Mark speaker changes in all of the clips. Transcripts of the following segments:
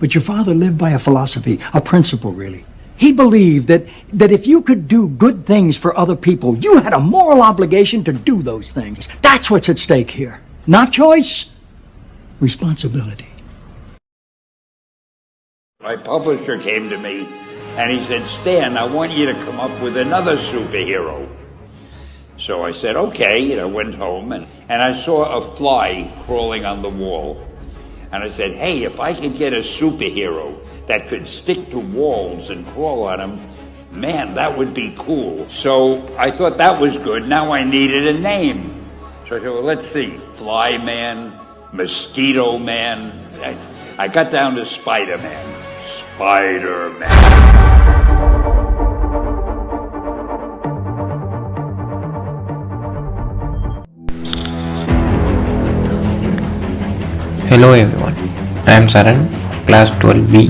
Speaker 1: But your father lived by a philosophy, a principle, really. He believed that if you could do good things for other people, you had a moral obligation to do those things. That's what's at stake here. Not choice, responsibility.
Speaker 2: My publisher came to me and he said, Stan, I want you to come up with another superhero. So I said, okay, and I went home and I saw a fly crawling on the wall. And I said, hey, if I could get a superhero that could stick to walls and crawl on them, man, that would be cool. So I thought that was good. Now I needed a name. So I said, well, let's see, Fly Man, Mosquito Man. I got down to Spiderman. Spiderman.
Speaker 3: Hello everyone, I am Saraan, class 12B.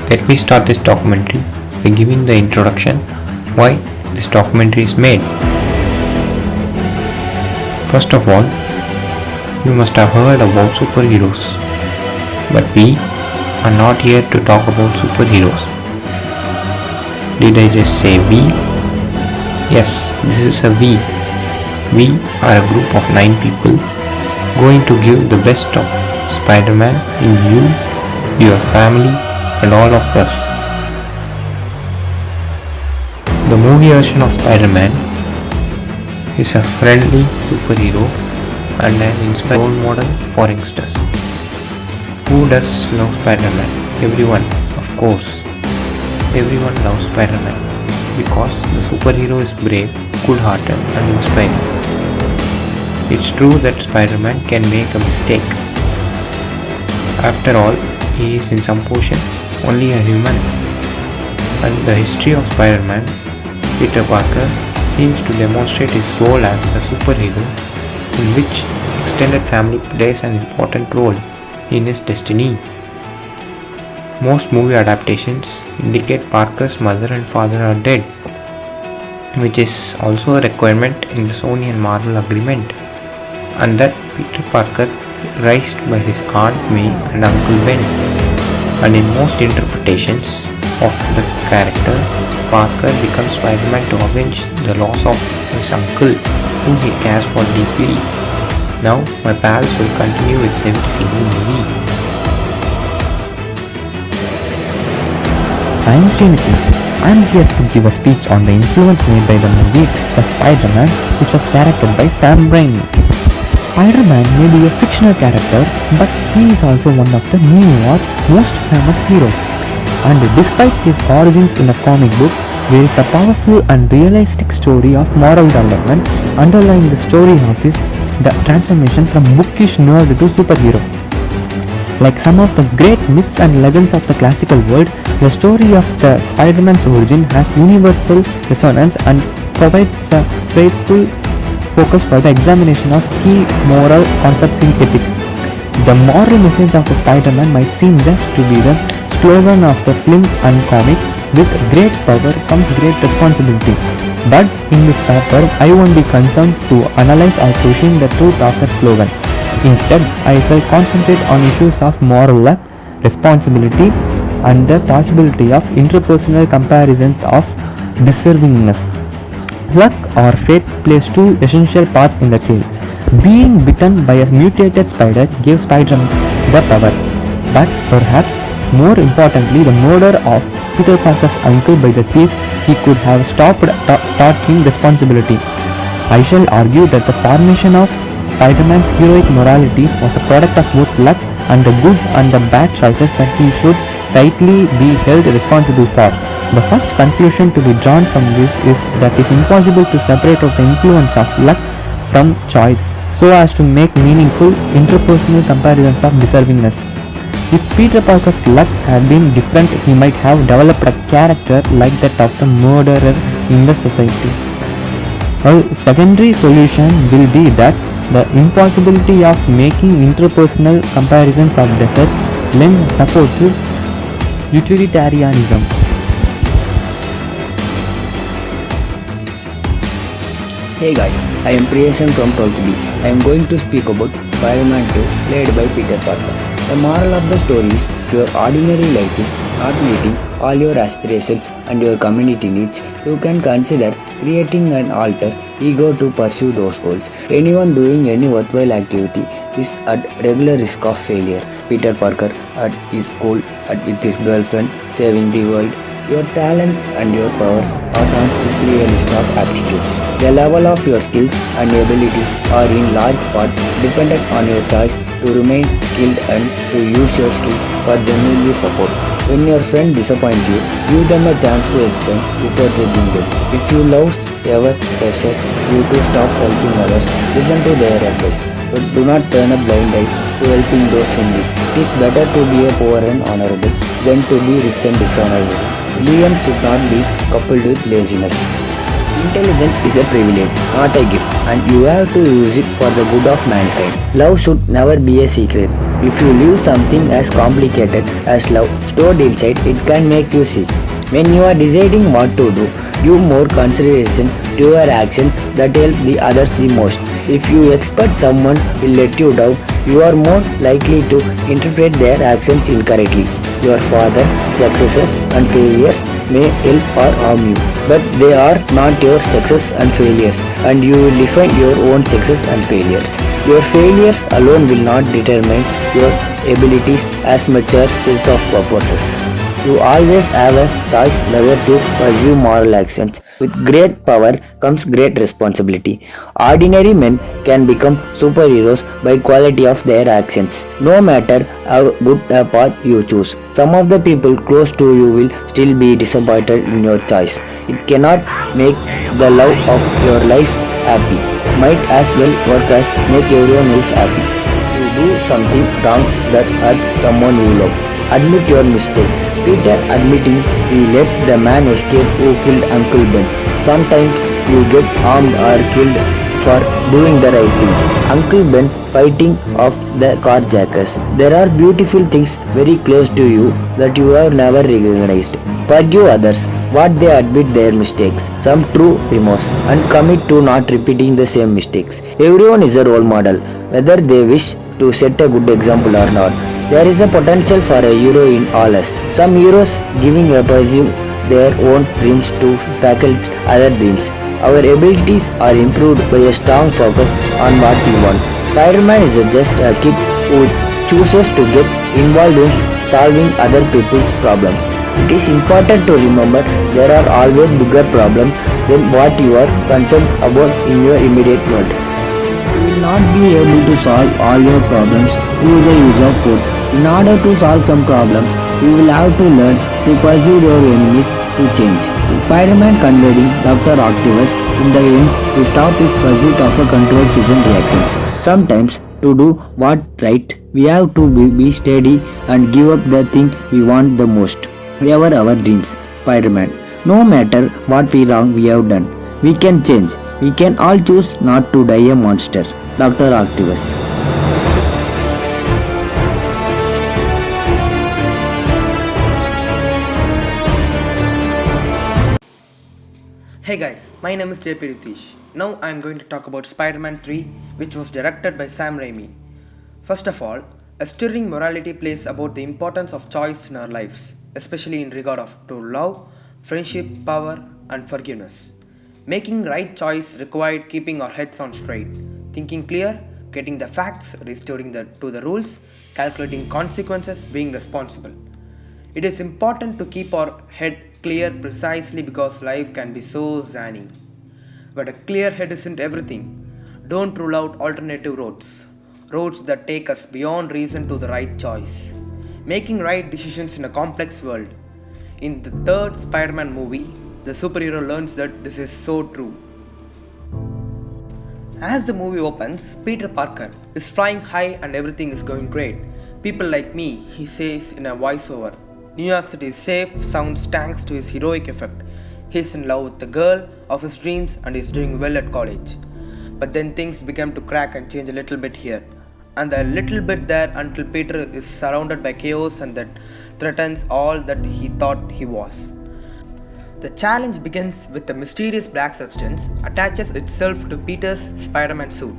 Speaker 3: Let me start this documentary by giving the introduction why this documentary is made. First of all, you must have heard about superheroes, but we are not here to talk about superheroes. Did I just say we? Yes, this is a we. We are a group of 9 people going to give the best of Spiderman in you, your family and all of us. The movie version of Spiderman is a friendly superhero and an inspiring role model for youngsters. Who does love Spiderman? Everyone, of course. Everyone loves Spiderman because the superhero is brave, good-hearted and inspiring. It's true that Spiderman can make a mistake. After all, he is in some portion only a human. And the history of Spiderman, Peter Parker, seems to demonstrate his role as a superhero in which extended family plays an important role in his destiny. Most movie adaptations indicate Parker's mother and father are dead, which is also a requirement in the Sony and Marvel agreement, and that Peter Parker raised by his Aunt May and Uncle Ben. And in most interpretations of the character, Parker becomes Spider-Man to avenge the loss of his uncle, whom he cares for deeply. Now, my pals will continue with every single movie.
Speaker 4: I am Shri. I am here to give a speech on the influence made by the movie The Spider-Man, which was directed by Sam Raimi. Spider-Man may be a fictional character, but he is also one of the New York's most famous heroes. And despite his origins in a comic book, there is a powerful and realistic story of moral development underlying the story of his transformation from bookish nerd to superhero. Like some of the great myths and legends of the classical world, the story of the Spider-Man's origin has universal resonance and provides a faithful focus for the examination of key moral concepts in ethics. The moral message of the Spider-Man might seem just to be the slogan of the film and comic, with great power comes great responsibility. But in this paper, I won't be concerned to analyze or question the truth of the slogan. Instead, I shall concentrate on issues of moral responsibility and the possibility of interpersonal comparisons of deservingness. Luck or fate plays 2 essential parts in the tale. Being bitten by a mutated spider gave Spider-Man the power, but perhaps more importantly, the murder of Peter Parker's uncle by the thief he could have taught him responsibility. I shall argue that the formation of Spider-Man's heroic morality was a product of both luck and the good and the bad choices that he should rightly be held responsible for. The first conclusion to be drawn from this is that it is impossible to separate out the influence of luck from choice so as to make meaningful interpersonal comparisons of deservingness. If Peter Parker's luck had been different, he might have developed a character like that of the murderer in the society. A secondary solution will be that the impossibility of making interpersonal comparisons of deserts lends support to utilitarianism.
Speaker 5: Hey guys, I am Priya from 12B. I am going to speak about Spiderman 2 played by Peter Parker. The moral of the story is your ordinary life is not meeting all your aspirations and your community needs. You can consider creating an alter ego to pursue those goals. Anyone doing any worthwhile activity is at regular risk of failure. Peter Parker at his school with his girlfriend saving the world. Your talents and your powers are not simply a list of aptitudes. The level of your skills and abilities are in large part dependent on your choice to remain skilled and to use your skills for genuinely support. When your friend disappoints you, give them a chance to explain before judging them. If your loves ever pressure you to stop helping others, listen to their advice, but do not turn a blind eye to helping those in need. It is better to be a poor and honorable than to be rich and dishonorable. Brilliance should not be coupled with laziness. Intelligence is a privilege, not a gift, and you have to use it for the good of mankind. Love should never be a secret. If you leave something as complicated as love stored inside, it can make you sick. When you are deciding what to do, give more consideration to your actions that help the others the most. If you expect someone will let you down, you are more likely to interpret their actions incorrectly. Your father's successes and failures may help or harm you, but they are not your success and failures, and you will define your own success and failures. Your failures alone will not determine your abilities as much as sense of purposes. You always have a choice whether to pursue moral actions. With great power comes great responsibility. Ordinary men can become superheroes by quality of their actions, no matter how good a path you choose. Some of the people close to you will still be disappointed in your choice. It cannot make the love of your life happy. Might as well work as make everyone else happy. You do something wrong that hurts someone you love. Admit your mistakes. Peter admitting he let the man escape who killed Uncle Ben. Sometimes you get harmed or killed for doing the right thing. Uncle Ben fighting off the carjackers. There are beautiful things very close to you that you have never recognized. Forgive others what they admit their mistakes, some true remorse, and commit to not repeating the same mistakes. Everyone is a role model, whether they wish to set a good example or not. There is a potential for a hero in all us. Some heroes giving a pursue their own dreams to facultate other dreams. Our abilities are improved by a strong focus on what we want. Spiderman is just a kid who chooses to get involved in solving other people's problems. It is important to remember there are always bigger problems than what you are concerned about in your immediate world. You will not be able to solve all your problems through the use of force. In order to solve some problems, you will have to learn to pursue your enemies to change. Spiderman converting Dr. Octopus in the aim to stop his pursuit of a controlled fusion reactions. Sometimes, to do what right, we have to be steady and give up the thing we want the most. Ever our dreams, Spiderman. No matter what wrong we have done, we can change. We can all choose not to die a monster. Dr. Octopus.
Speaker 6: Hey guys, my name is JP Ritish. Now I am going to talk about Spider-Man 3, which was directed by Sam Raimi. First of all, a stirring morality plays about the importance of choice in our lives, especially in regard to love, friendship, power, and forgiveness. Making right choice required keeping our heads on straight, thinking clear, getting the facts, restoring to the rules, calculating consequences, being responsible. It is important to keep our head clear precisely because life can be so zany. But a clear head isn't everything. Don't rule out alternative roads that take us beyond reason to the right choice. Making right decisions in a complex world. In the third Spider-Man movie, the superhero learns that this is so true. As the movie opens, Peter Parker is flying high and everything is going great. People like me, he says in a voiceover. New York City is safe, sounds thanks to his heroic effect. He's in love with the girl of his dreams and is doing well at college. But then things began to crack and change a little bit here and a little bit there until Peter is surrounded by chaos and that threatens all that he thought he was. The challenge begins with the mysterious black substance attaches itself to Peter's Spider-Man suit.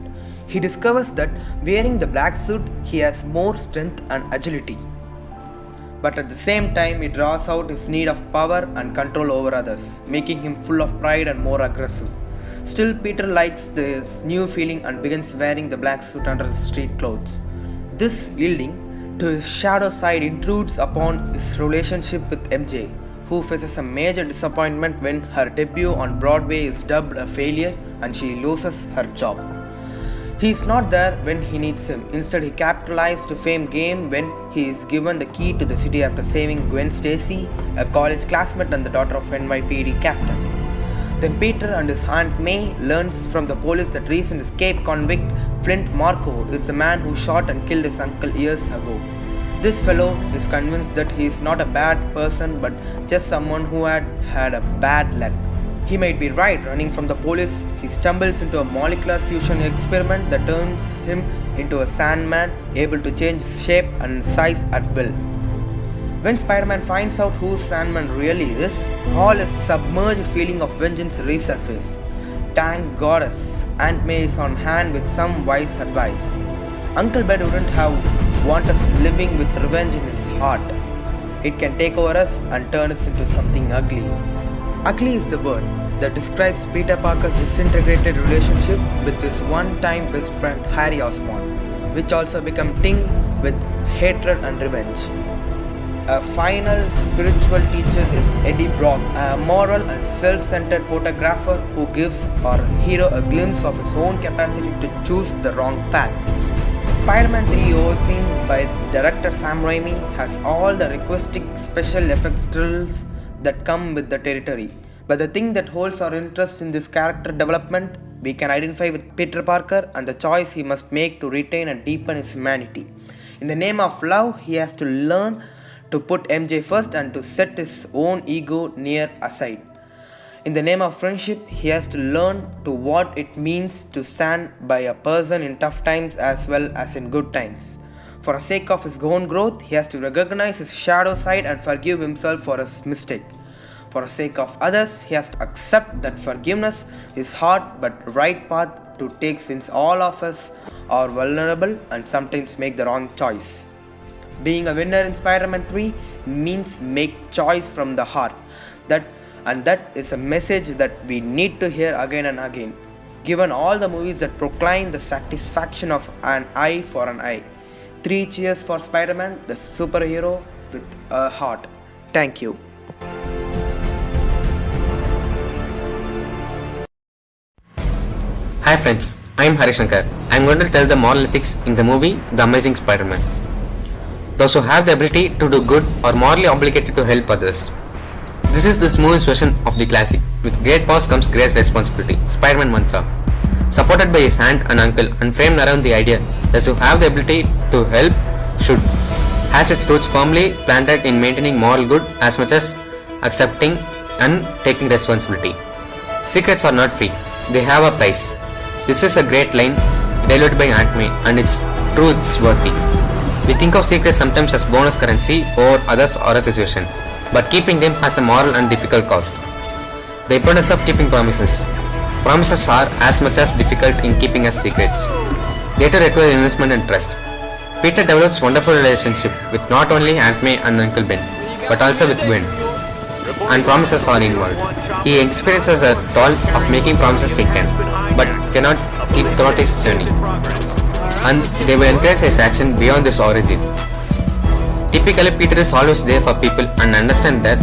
Speaker 6: He discovers that wearing the black suit, he has more strength and agility. But at the same time, it draws out his need of power and control over others, making him full of pride and more aggressive. Still, Peter likes this new feeling and begins wearing the black suit under his street clothes. This yielding to his shadow side intrudes upon his relationship with MJ, who faces a major disappointment when her debut on Broadway is dubbed a failure and she loses her job. He is not there when he needs him. Instead, he capitalizes to fame game when he is given the key to the city after saving Gwen Stacy, a college classmate and the daughter of NYPD captain. Then Peter and his Aunt May learns from the police that recent escaped convict Flint Marco is the man who shot and killed his uncle years ago. This fellow is convinced that he is not a bad person but just someone who had a bad luck. He might be right. Running from the police, he stumbles into a molecular fusion experiment that turns him into a Sandman, able to change shape and size at will. When Spider-Man finds out who Sandman really is, all his submerged feeling of vengeance resurfaces. Thank goddess, Aunt May is on hand with some wise advice. Uncle Ben wouldn't have want us living with revenge in his heart. It can take over us and turn us into something ugly. Ugly is the word that describes Peter Parker's disintegrated relationship with his one-time best friend Harry Osborn, which also became tinged with hatred and revenge. A final spiritual teacher is Eddie Brock, a moral and self-centered photographer who gives our hero a glimpse of his own capacity to choose the wrong path. Spider-Man 3, overseen by director Sam Raimi, has all the requisite special effects thrills that come with the territory. But the thing that holds our interest in this character development, we can identify with Peter Parker and the choice he must make to retain and deepen his humanity. In the name of love, he has to learn to put MJ first and to set his own ego near aside. In the name of friendship, he has to learn to what it means to stand by a person in tough times as well as in good times. For the sake of his own growth, he has to recognize his shadow side and forgive himself for his mistake. For the sake of others, he has to accept that forgiveness is hard but right path to take, since all of us are vulnerable and sometimes make the wrong choice. Being a winner in Spider-Man 3 means make choice from the heart. That is a message that we need to hear again and again, given all the movies that proclaim the satisfaction of an eye for an eye. 3 cheers for Spider-Man, the superhero with a heart. Thank you.
Speaker 7: Hi friends, I am Shankar. I am going to tell the moral ethics in the movie The Amazing Spider-Man. Those who have the ability to do good are morally obligated to help others. This is this movie's version of the classic. With great powers comes great responsibility, Spider-Man mantra. Supported by his aunt and uncle and framed around the idea that those who have the ability to help should, has its roots firmly planted in maintaining moral good as much as accepting and taking responsibility. Secrets are not free, they have a price. This is a great line delivered by Aunt May, and it's true, it's worthy. We think of secrets sometimes as bonus currency over others or a situation, but keeping them has a moral and difficult cost. The importance of keeping promises. Promises are as much as difficult in keeping as secrets. They too require investment and trust. Peter develops wonderful relationship with not only Aunt May and Uncle Ben, but also with Gwen. And promises are involved. He experiences the toll of making promises he can, but cannot keep throughout his journey. And they will encourage his action beyond this origin. Typically, Peter is always there for people and understands that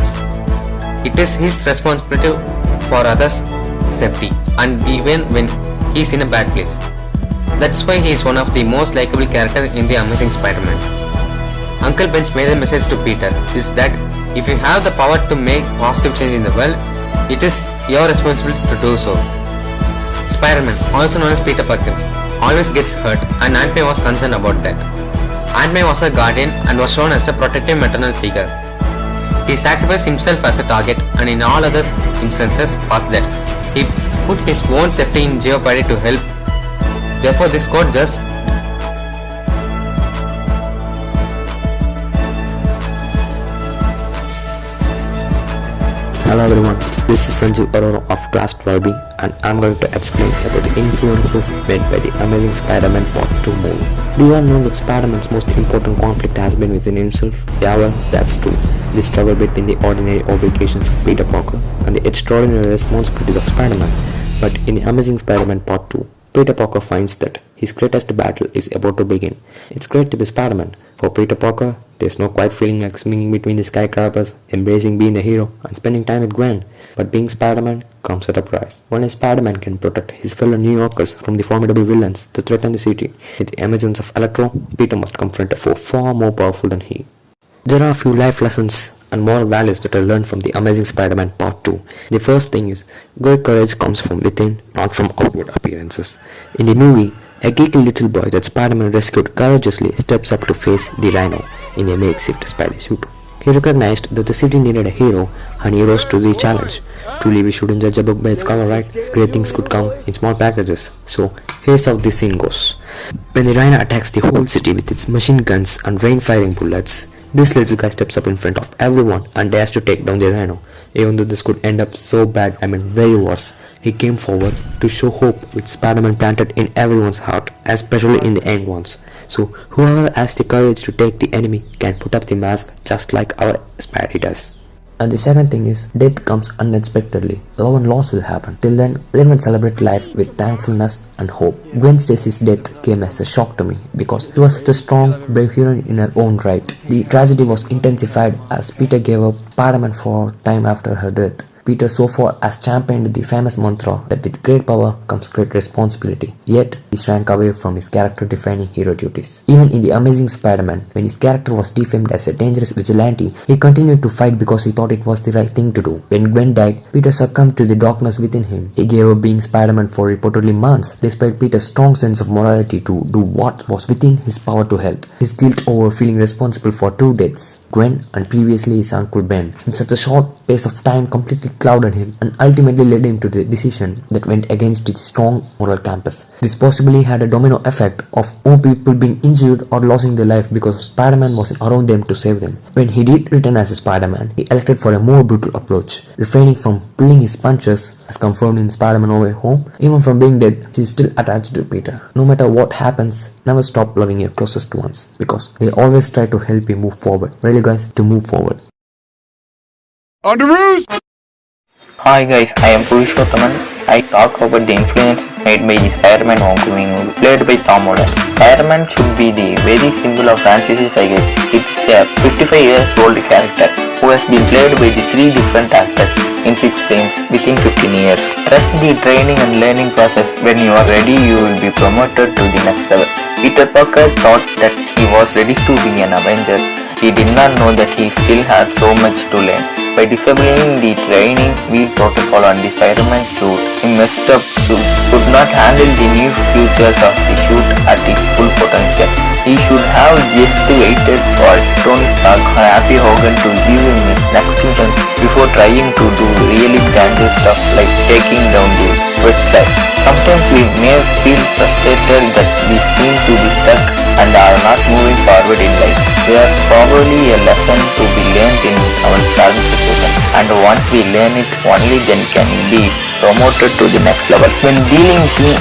Speaker 7: it is his responsibility for others' safety, and even when he is in a bad place. That's why he is one of the most likable characters in The Amazing Spider-Man. Uncle Ben's major message to Peter is that if you have the power to make positive change in the world, it is your responsibility to do so. Spider-Man, also known as Peter Parker, always gets hurt, and Aunt May was concerned about that. Aunt May was a guardian and was shown as a protective maternal figure. He sacrificed himself as a target, and in all other instances was that he put his own safety in jeopardy to help. Therefore, this quote just
Speaker 8: Hello everyone. This is Sanjeev Arora of Class 12B and I'm going to explain about the influences made by the Amazing Spider-Man Part 2 movie. Do you all know that Spider-Man's most important conflict has been within himself? Yeah, well, that's true. The struggle between the ordinary obligations of Peter Parker and the extraordinary responsibilities of Spider-Man. But in the Amazing Spider-Man Part 2, Peter Parker finds that his greatest battle is about to begin. It's great to be Spider-Man. For Peter Parker, there's no quite feeling like swinging between the skyscrapers, embracing being the hero, and spending time with Gwen. But being Spider-Man comes at a price. Only Spider-Man can protect his fellow New Yorkers from the formidable villains that threaten the city. With the emergence of Electro, Peter must confront a foe far more powerful than he. There are a few life lessons and moral values that I learned from the Amazing Spider-Man Part 2. The first thing is, great courage comes from within, not from outward appearances. In the movie, a geeky little boy that Spider-Man rescued courageously steps up to face the Rhino in a makeshift Spidey suit. He recognized that the city needed a hero and he rose to the challenge. Truly, we shouldn't judge a book by its cover, right? Great things could come in small packages. So, here's how this scene goes. When the Rhino attacks the whole city with its machine guns and rain-firing bullets, this little guy steps up in front of everyone and dares to take down the Rhino. Even though this could end up so bad, very worse, he came forward to show hope which Spider-Man planted in everyone's heart, especially in the young ones. So whoever has the courage to take the enemy can put up the mask just like our Spidey does. And the second thing is, death comes unexpectedly. Love and loss will happen. Till then, live and celebrate life with thankfulness and hope. Gwen Stacy's death came as a shock to me because she was such a strong, brave heroine in her own right. The tragedy was intensified as Peter gave up Spider-Man for time after her death. Peter so far has championed the famous mantra that with great power comes great responsibility. Yet, he shrank away from his character-defining hero duties. Even in The Amazing Spider-Man, when his character was defamed as a dangerous vigilante, he continued to fight because he thought it was the right thing to do. When Gwen died, Peter succumbed to the darkness within him. He gave up being Spider-Man for reportedly months, despite Peter's strong sense of morality to do what was within his power to help. His guilt over feeling responsible for two deaths, Gwen and previously his uncle Ben, in such a short space of time completely clouded him and ultimately led him to the decision that went against his strong moral compass. This possibly had a domino effect of more people being injured or losing their life because Spider-Man wasn't around them to save them. When he did return as a Spider-Man, he elected for a more brutal approach, refraining from pulling his punches as confirmed in Spider-Man No Way Home. Even from being dead, she is still attached to Peter. No matter what happens, never stop loving your closest ones because they always try to help you move forward. Really guys, to move forward.
Speaker 9: On the roost!
Speaker 10: Hi guys, I am Purushothaman. I talk about the influence made by the Spider-Man Homecoming movie, played by Tom Holland. Spider-Man should be the very symbol of franchise, I guess. It's a 55 years old character who has been played by the 3 different actors in 6 films within 15 years. Trust the training and learning process. When you are ready, you will be promoted to the next level. Peter Parker thought that he was ready to be an Avenger. He did not know that he still had so much to learn. By disabling the training wheel protocol on the Spider-Man suit, he messed up suit could not handle the new features of the suit at its full potential. He should have just waited for Tony Stark or Happy Hogan to give him his next mission before trying to do really dangerous stuff like taking down the website. Sometimes we may feel frustrated that we seem to be stuck and are not moving forward in life. There's probably a lesson to be learned in our current situation, and once we learn it, only then can be promoted to the next level. When dealing with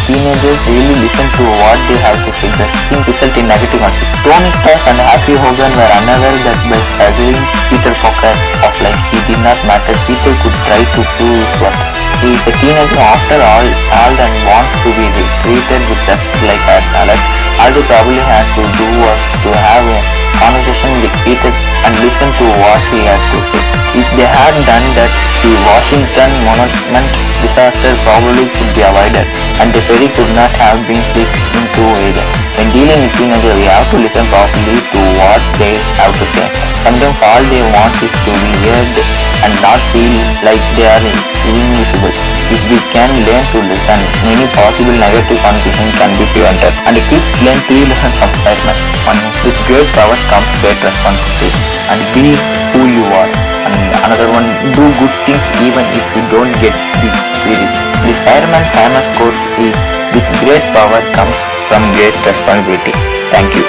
Speaker 10: teenagers, really listen to what they have to say. The thing result in negative answers. Tony Stark and Happy Hogan were unaware that by struggling Peter Parker of life, he did not matter. Peter could try to prove his worth. He is a teenager after all and wants to be treated with respect like an adult. All they probably had to do was to have a conversation with Peter and listen to what he had to say. If they had done that, the Washington Monument disaster probably could be avoided, and the ferry could not have been split into either. When dealing with teenagers, we have to listen properly to what they have to say. Sometimes all they want is to be heard and not feel like they are invisible. If we can learn to listen, many possible negative connotations can be prevented. And the kids learn 3 lessons from Spider-Man. One, with great powers comes great responsibility. And be who you are. And another one, do good things even if you don't get the credits. The Spider-Man famous quote is, with great power comes from great responsibility. Thank you.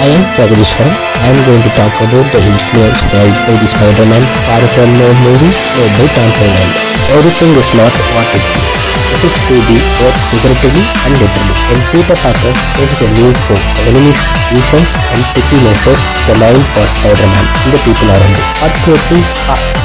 Speaker 8: I am Pragadeeshwaran. I am going to talk about the influence held by the Spider-Man far from no movie made by Tom Holland. Everything is not what it seems. This is to be both figuratively and literally. When Peter Parker takes a leap for the enemies, visions and pettinesses, the line for Spider-Man and the people around him. Heart smoking,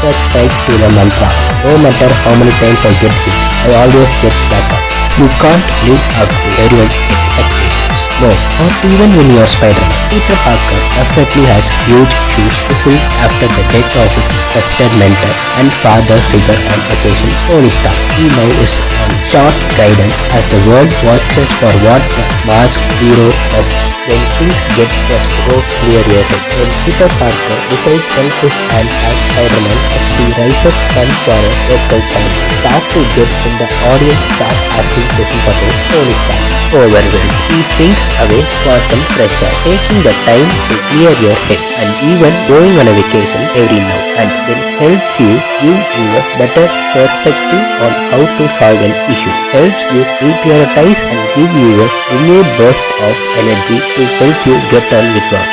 Speaker 8: that strikes to the mantra. No matter how many times I get hit, I always get back up. You can't live up to everyone's expectations. No, not even when you are Spider-Man. Peter Parker definitely has huge shoes to fill after the death of his trusted mentor and father figure on occasion, Tony Stark. He now is on short guidance as the world watches for what the masked hero does when things get just go clear your head. When Peter Parker decides help his hand as Spider-Man as he rises fund for a local time, start to get when the audience start asking questions about Tony Stark. Overwhelmed, he sinks away for some pressure, taking the time to clear your head and even going on a vacation every now and then helps you give you a better perspective on how to solve an issue, helps you reprioritize and give you a renewed burst of energy to help you get on with work.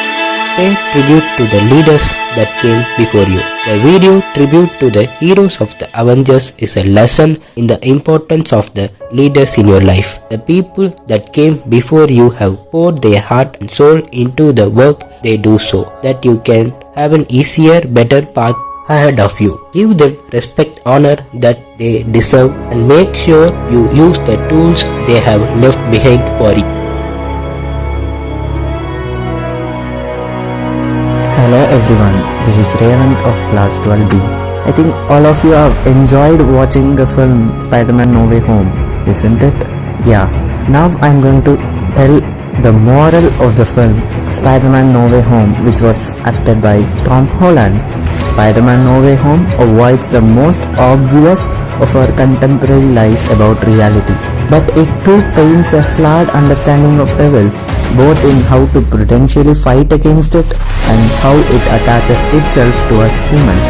Speaker 8: Pay tribute to the leaders that came before you. The video tribute to the heroes of the Avengers is a lesson in the importance of the leaders in your life. The people that came before you have poured their heart and soul into the work they do so that you can have an easier, better path ahead of you. Give them respect, honor that they deserve and make sure you use the tools they have left behind for you.
Speaker 11: Hello everyone, this is Revanth of class 12B. I think all of you have enjoyed watching the film Spider-Man No Way Home, isn't it? Yeah, now I'm going to tell the moral of the film Spider-Man No Way Home, which was acted by Tom Holland. Spider-Man No Way Home avoids the most obvious of our contemporary lies about reality, but it too paints a flawed understanding of evil, both in how to potentially fight against it and how it attaches itself to us humans.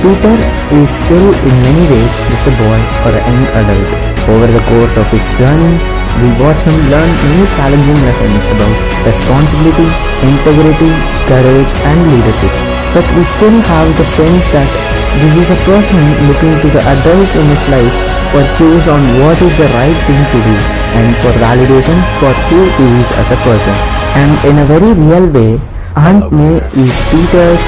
Speaker 11: Peter is still in many ways just a boy or a young adult. Over the course of his journey, we watch him learn many challenging lessons about responsibility, integrity, courage and leadership. But we still have the sense that this is a person looking to the adults in his life for cues on what is the right thing to do and for validation for who he is as a person. And in a very real way, Aunt May is Peter's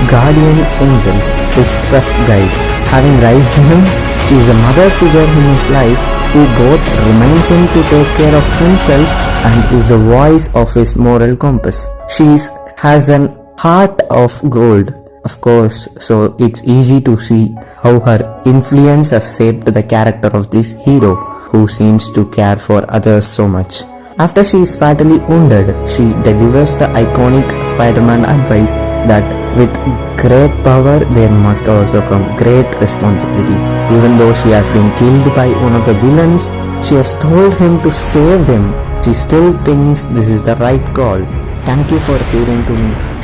Speaker 11: guardian angel, his trust guide. Having raised him, she is a mother figure in his life who both reminds him to take care of himself and is the voice of his moral compass. She has an heart of gold, of course, so it's easy to see how her influence has shaped the character of this hero who seems to care for others so much. After she is fatally wounded, she delivers the iconic Spider-Man advice that with great power there must also come great responsibility. Even though she has been killed by one of the villains, she has told him to save them. She still thinks this is the right call. Thank you for hearing to me.